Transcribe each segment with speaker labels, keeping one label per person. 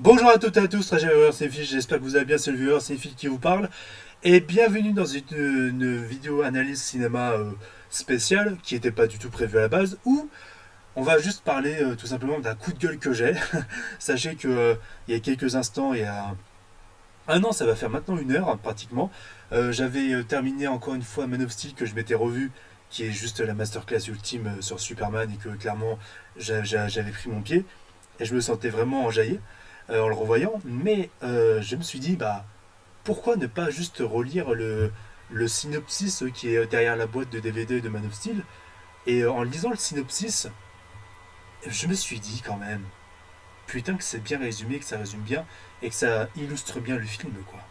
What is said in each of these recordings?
Speaker 1: Bonjour à toutes et à tous, très chers viewers cinéphile, j'espère que vous allez bien, c'est le viewer cinéphile qui vous parle. Et bienvenue dans une vidéo analyse cinéma spéciale, qui n'était pas du tout prévue à la base, où on va juste parler tout simplement d'un coup de gueule que j'ai. Sachez que il y a quelques instants, il y a un an, ça va faire maintenant une heure pratiquement, j'avais terminé encore une fois Man of Steel que je m'étais revu, qui est juste la masterclass ultime sur Superman, et que clairement j'avais pris mon pied, et je me sentais vraiment enjaillé en le revoyant, mais je me suis dit, bah, pourquoi ne pas juste relire le synopsis qui est derrière la boîte de DVD de Man of Steel. Et en lisant le synopsis, je me suis dit quand même, putain que c'est bien résumé, que ça résume bien, et que ça illustre bien le film, quoi.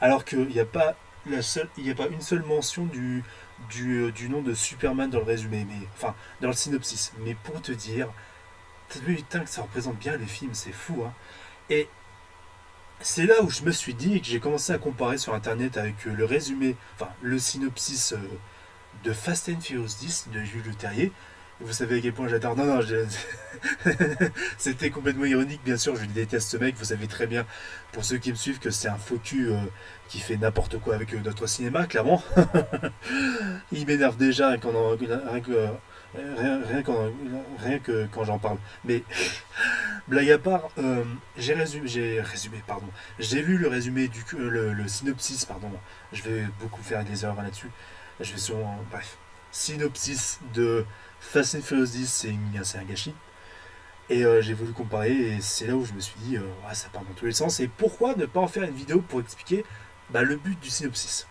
Speaker 1: Alors qu'il n'y a pas il y a pas une seule mention du nom de Superman dans le résumé, mais enfin dans le synopsis. Mais pour te dire, putain que ça représente bien le film, c'est fou, hein. Et c'est là où je me suis dit et que j'ai commencé à comparer sur internet avec le résumé, enfin le synopsis de Fast and Furious 10 de Jules Leterrier. Vous savez à quel point j'adore. Non, non, c'était complètement ironique, bien sûr. Je déteste ce mec. Vous savez très bien, pour ceux qui me suivent, que c'est un faux cul qui fait n'importe quoi avec notre cinéma, clairement. Il m'énerve déjà rien que quand j'en parle. Mais blague à part, pardon. J'ai lu le résumé le synopsis, pardon. Je vais beaucoup faire des erreurs là-dessus. Je vais sûrement, bref, synopsis de Fast and Furious 10, c'est un gâchis. Et j'ai voulu comparer, et c'est là où je me suis dit, ouais, ça part dans tous les sens. Et pourquoi ne pas en faire une vidéo pour expliquer le but du synopsis.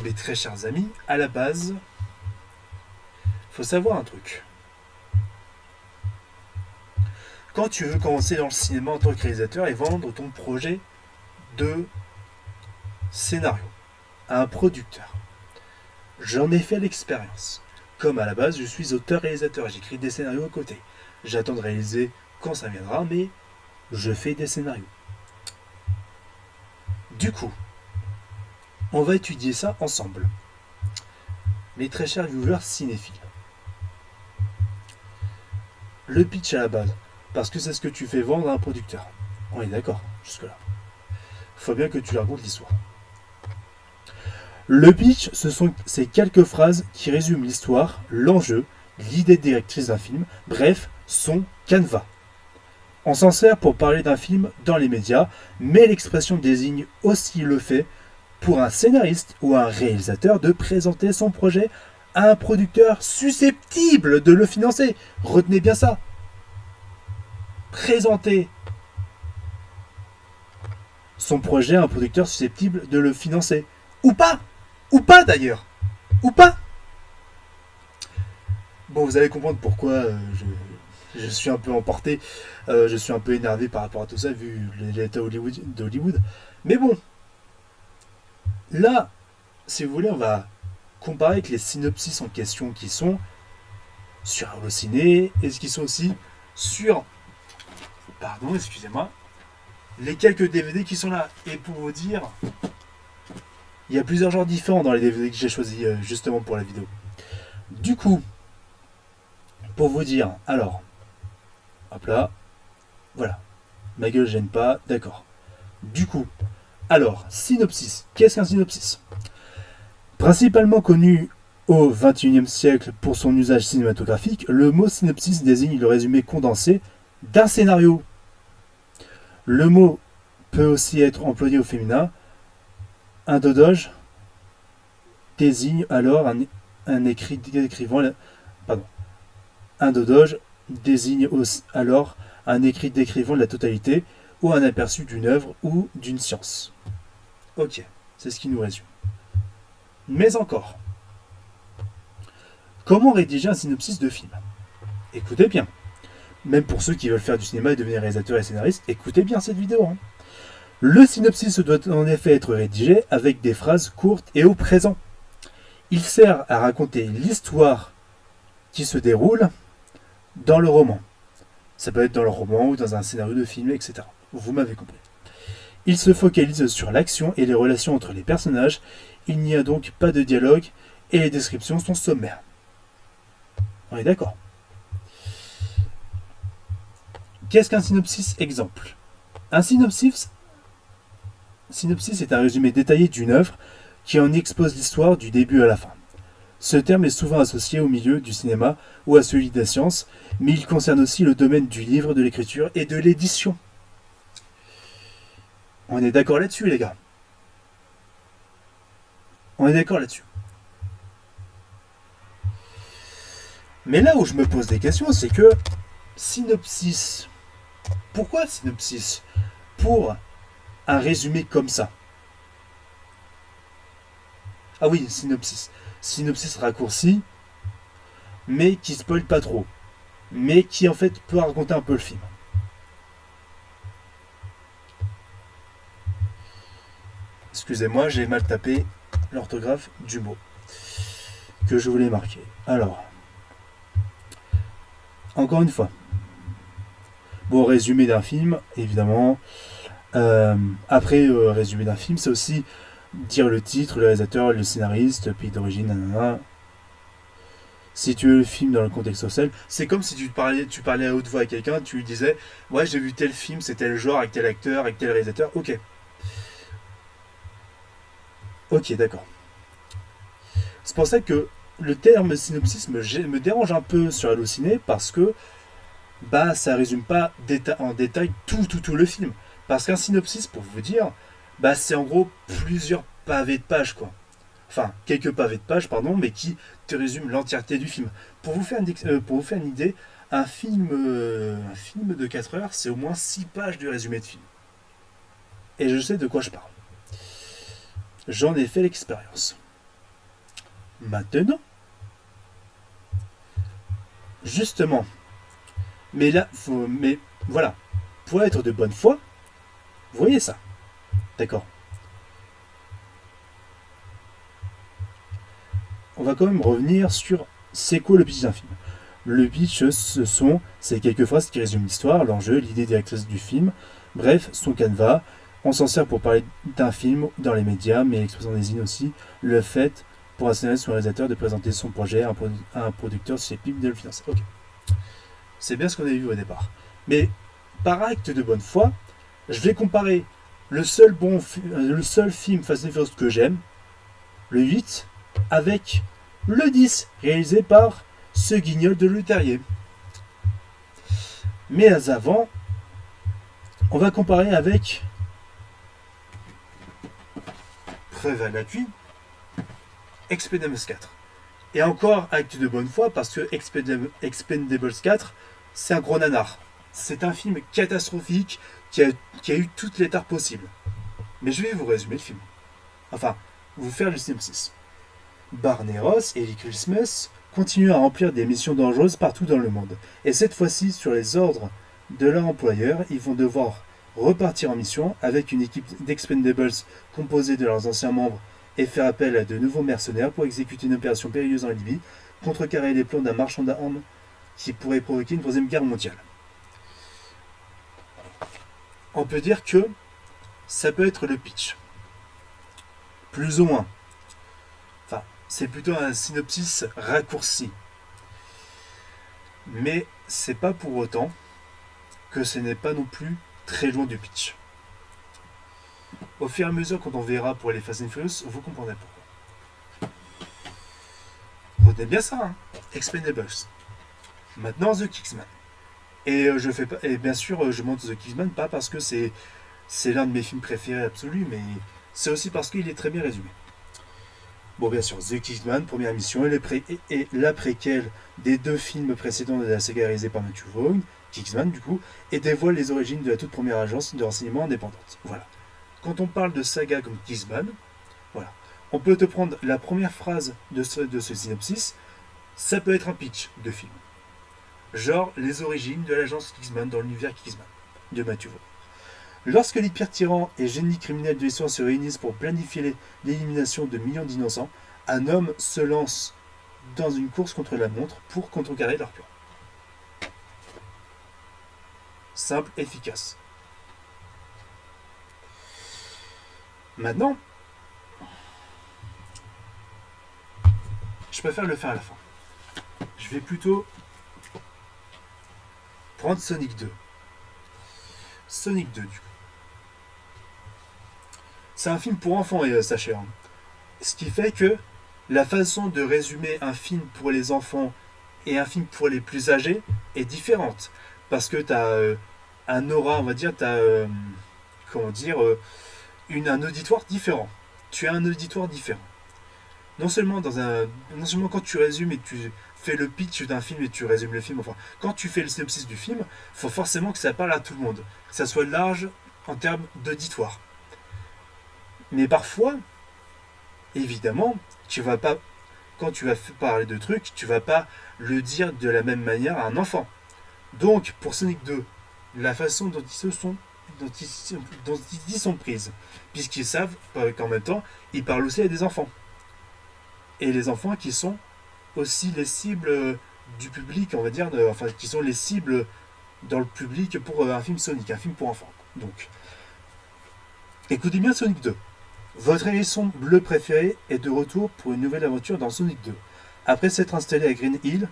Speaker 1: Mes très chers amis, à la base, faut savoir un truc. Quand tu veux commencer dans le cinéma en tant que réalisateur et vendre ton projet de scénario à un producteur, j'en ai fait l'expérience. Comme à la base, je suis auteur-réalisateur, j'écris des scénarios à côté. J'attends de réaliser quand ça viendra, mais je fais des scénarios. Du coup, on va étudier ça ensemble. Mes très chers viewers cinéphiles. Le pitch à la base, parce que c'est ce que tu fais vendre à un producteur. On est d'accord, jusque-là. Faut bien que tu lui racontes l'histoire. Le pitch, ce sont ces quelques phrases qui résument l'histoire, l'enjeu, l'idée directrice d'un film, bref, son canevas. On s'en sert pour parler d'un film dans les médias, mais l'expression désigne aussi le fait pour un scénariste ou un réalisateur de présenter son projet à un producteur susceptible de le financer. Retenez bien ça. Présenter son projet à un producteur susceptible de le financer. Ou pas. Ou pas d'ailleurs. Ou pas. Bon, vous allez comprendre pourquoi je suis un peu emporté. Je suis un peu énervé par rapport à tout ça, vu l'état d'Hollywood. Mais bon, là, si vous voulez, on va comparer avec les synopsis en question qui sont sur Allociné et ce qui sont aussi sur, pardon, excusez-moi, les quelques DVD qui sont là. Et pour vous dire, il y a plusieurs genres différents dans les DVD que j'ai choisis justement pour la vidéo. Du coup, pour vous dire, alors, hop là, voilà, ma gueule gêne pas, d'accord. Du coup, alors, synopsis. Qu'est-ce qu'un synopsis? Principalement connu au XXIe siècle pour son usage cinématographique, le mot synopsis désigne le résumé condensé d'un scénario. Le mot peut aussi être employé au féminin. Un dodoge désigne alors un écrit décrivant la, pardon. Un dodoge désigne alors un écrit décrivant la totalité ou un aperçu d'une œuvre ou d'une science. Ok, c'est ce qui nous résume. Mais encore, comment rédiger un synopsis de film? Écoutez bien. Même pour ceux qui veulent faire du cinéma et devenir réalisateur et scénariste, écoutez bien cette vidéo. Hein. Le synopsis doit en effet être rédigé avec des phrases courtes et au présent. Il sert à raconter l'histoire qui se déroule dans le roman. Ça peut être dans le roman ou dans un scénario de film, etc. Vous m'avez compris. Il se focalise sur l'action et les relations entre les personnages. Il n'y a donc pas de dialogue et les descriptions sont sommaires. On est d'accord. Qu'est-ce qu'un synopsis? Exemple. Un synopsis est un résumé détaillé d'une œuvre qui en expose l'histoire du début à la fin. Ce terme est souvent associé au milieu du cinéma ou à celui des sciences, mais il concerne aussi le domaine du livre, de l'écriture et de l'édition. On est d'accord là-dessus, les gars? On est d'accord là-dessus. Mais là où je me pose des questions, c'est que synopsis. Pourquoi synopsis? Pour un résumé comme ça. Ah oui, synopsis. Synopsis raccourci, mais qui spoil pas trop. Mais qui en fait peut raconter un peu le film. Excusez-moi, j'ai mal tapé l'orthographe du mot que je voulais marquer. Alors, encore une fois. Bon, résumé d'un film, évidemment. Après, résumé d'un film, c'est aussi dire le titre, le réalisateur, le scénariste, pays d'origine, nanana. Situer le film dans le contexte social. C'est comme si tu parlais à haute voix à quelqu'un, tu lui disais ouais, j'ai vu tel film, c'est tel genre, avec tel acteur, avec tel réalisateur. Ok. Ok, d'accord. C'est pour ça que le terme synopsis me dérange un peu sur Allociné parce que bah ça résume pas en détail tout le film. Parce qu'un synopsis, pour vous dire, bah c'est en gros plusieurs pavés de pages, quoi. Enfin, quelques pavés de pages, pardon, mais qui te résument l'entièreté du film. Pour vous faire une idée, un film de 4 heures, c'est au moins 6 pages de résumé de film. Et je sais de quoi je parle. J'en ai fait l'expérience. Maintenant, justement, mais voilà, pour être de bonne foi, vous voyez ça, d'accord. On va quand même revenir sur c'est quoi le pitch d'un film. Le pitch, c'est quelques phrases qui résument l'histoire, l'enjeu, l'idée directrice du film, bref, son canevas. On s'en sert pour parler d'un film dans les médias, mais l'expression désigne aussi le fait pour un scénariste ou un réalisateur de présenter son projet à un producteur susceptible de le financer. Ok. C'est bien ce qu'on avait vu au départ. Mais par acte de bonne foi, je vais comparer le seul film Fast and Furious que j'aime, le 8, avec le 10, réalisé par ce guignol de Le Terrier. Mais avant, on va comparer avec, preuve à l'appui, Expendables 4. Et encore, acte de bonne foi, parce que Expendables 4, c'est un gros nanar. C'est un film catastrophique qui a eu toutes les tares possibles. Mais je vais vous résumer le film. Enfin, vous faire le synopsis. Barney Ross et Lee Christmas continuent à remplir des missions dangereuses partout dans le monde. Et cette fois-ci, sur les ordres de leur employeur, ils vont devoir repartir en mission avec une équipe d'Expendables composée de leurs anciens membres et faire appel à de nouveaux mercenaires pour exécuter une opération périlleuse en Libye, contrecarrer les plans d'un marchand d'armes qui pourrait provoquer une troisième guerre mondiale. On peut dire que ça peut être le pitch. Plus ou moins. Enfin, c'est plutôt un synopsis raccourci. Mais c'est pas pour autant que ce n'est pas non plus très loin du pitch. Au fur et à mesure, quand on verra pour les Fast and Furious, vous comprendrez pourquoi. Retenez bien ça, hein. Expendables. Maintenant, The Kingsman. Et bien sûr, je monte The Kingsman pas parce que c'est l'un de mes films préférés absolus, mais c'est aussi parce qu'il est très bien résumé. Bon, bien sûr, The Kingsman, première mission, et la préquelle des 2 films précédents de la saga réalisée par Matthew Vaughn, Kingsman du coup, et dévoile les origines de la toute première agence de renseignement indépendante. Voilà. Quand on parle de saga comme Kingsman, voilà, on peut te prendre la première phrase de ce synopsis, ça peut être un pitch de film. Genre les origines de l'agence Kingsman dans l'univers Kingsman de Matthew Vaughn. Lorsque les pires tyrans et génies criminels de l'histoire se réunissent pour planifier l'élimination de millions d'innocents, un homme se lance dans une course contre la montre pour contrecarrer leur plan. Simple, efficace. Maintenant, je préfère le faire à la fin. Je vais plutôt prendre Sonic 2. Sonic 2 du coup. C'est un film pour enfants, sachez. Hein. Ce qui fait que la façon de résumer un film pour les enfants et un film pour les plus âgés est différente. Parce que tu as un aura, on va dire, tu as comment dire, un auditoire différent. Tu as un auditoire différent. Non seulement, non seulement quand tu résumes et tu fais le pitch d'un film et tu résumes le film, enfin, quand tu fais le synopsis du film, il faut forcément que ça parle à tout le monde. Que ça soit large en termes d'auditoire. Mais parfois, évidemment, tu vas pas, quand tu vas parler de trucs, tu vas pas le dire de la même manière à un enfant. Donc, pour Sonic 2, la façon dont ils sont prises, puisqu'ils savent qu'en même temps, ils parlent aussi à des enfants. Et les enfants qui sont aussi les cibles du public, on va dire, enfin, qui sont les cibles dans le public pour un film Sonic, un film pour enfants. Donc, écoutez bien Sonic 2. Votre hérisson bleu préféré est de retour pour une nouvelle aventure dans Sonic 2. Après s'être installé à Green Hill,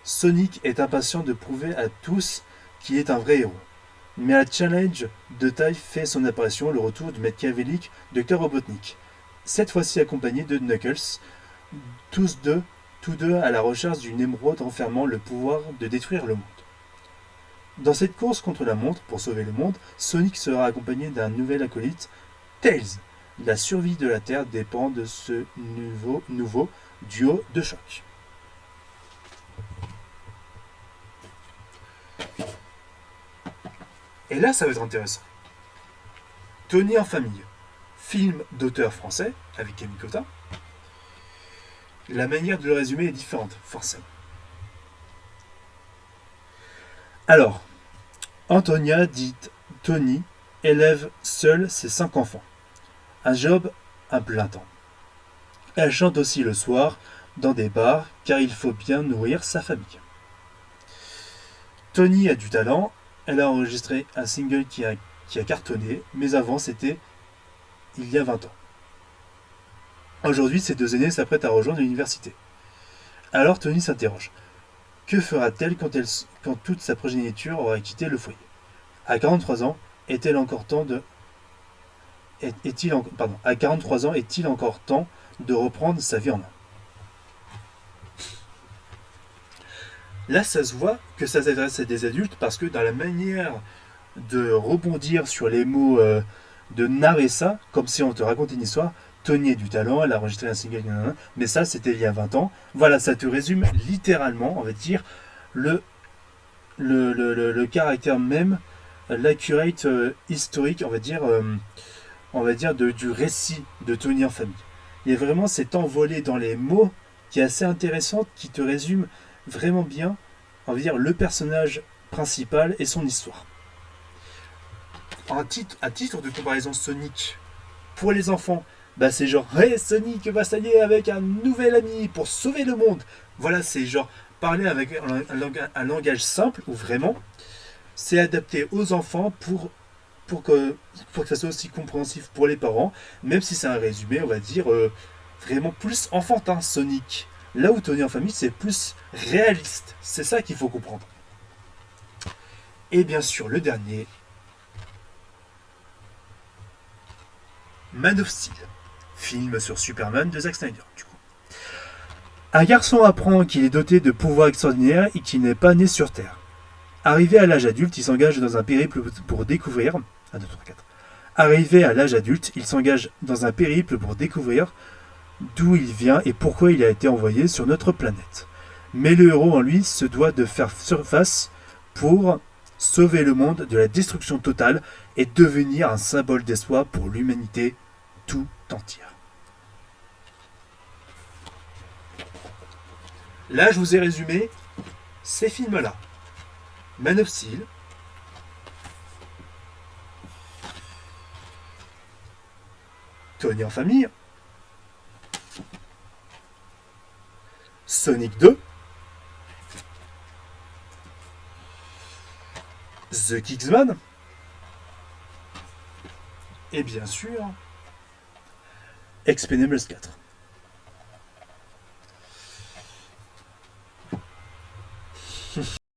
Speaker 1: Sonic est impatient de prouver à tous qu'il est un vrai héros. Mais un challenge de taille fait son apparition, le retour du machiavélique Dr Robotnik. Cette fois-ci accompagné de Knuckles, tous deux à la recherche d'une émeraude renfermant le pouvoir de détruire le monde. Dans cette course contre la montre pour sauver le monde, Sonic sera accompagné d'un nouvel acolyte, Tails. La survie de la Terre dépend de ce nouveau duo de choc. Et là, ça va être intéressant. Tony en famille, film d'auteur français avec Camille Cotin. La manière de le résumer est différente, forcément. Alors, Antonia, dite Tony, élève seule ses 5 enfants. Un job à plein temps. Elle chante aussi le soir dans des bars car il faut bien nourrir sa famille. Tony a du talent, elle a enregistré un single qui a cartonné, mais avant c'était il y a 20 ans. Aujourd'hui, ces deux aînés s'apprêtent à rejoindre l'université. Alors Tony s'interroge. Que fera-t-elle quand toute sa progéniture aura quitté le foyer? À 43 ans, à 43 ans, est-il encore temps de reprendre sa vie en main? Là, ça se voit que ça s'adresse à des adultes parce que dans la manière de rebondir sur les mots, de narrer ça, comme si on te racontait une histoire, Tony a du talent, elle a enregistré un single, mais ça, c'était il y a 20 ans. Voilà, ça te résume littéralement, on va dire, le caractère même, l'accurate historique, on va dire du récit de Tony en famille. Il y a vraiment cet envolé dans les mots qui est assez intéressant, qui te résume vraiment bien, on va dire, le personnage principal et son histoire. À titre de comparaison, Sonic, pour les enfants, bah c'est genre, hey, Sonic va s'allier avec un nouvel ami pour sauver le monde. Voilà, c'est genre parler avec un langage simple où vraiment c'est adapté aux enfants pour que ça soit aussi compréhensif pour les parents, même si c'est un résumé, on va dire, vraiment plus enfantin, Sonic. Là où Tony en famille, c'est plus réaliste. C'est ça qu'il faut comprendre. Et bien sûr, le dernier, Man of Steel, film sur Superman de Zack Snyder, du coup. Un garçon apprend qu'il est doté de pouvoirs extraordinaires et qu'il n'est pas né sur Terre. Arrivé à l'âge adulte, il s'engage dans un périple pour découvrir... 1, 2, 3, 4. Arrivé à l'âge adulte, il s'engage dans un périple pour découvrir d'où il vient et pourquoi il a été envoyé sur notre planète. Mais le héros en lui se doit de faire surface pour sauver le monde de la destruction totale et devenir un symbole d'espoir pour l'humanité tout entière. Là, je vous ai résumé ces films-là. Man of Steel, Tony en famille, Sonic 2, The Kingsman, et bien sûr, Expendables 4.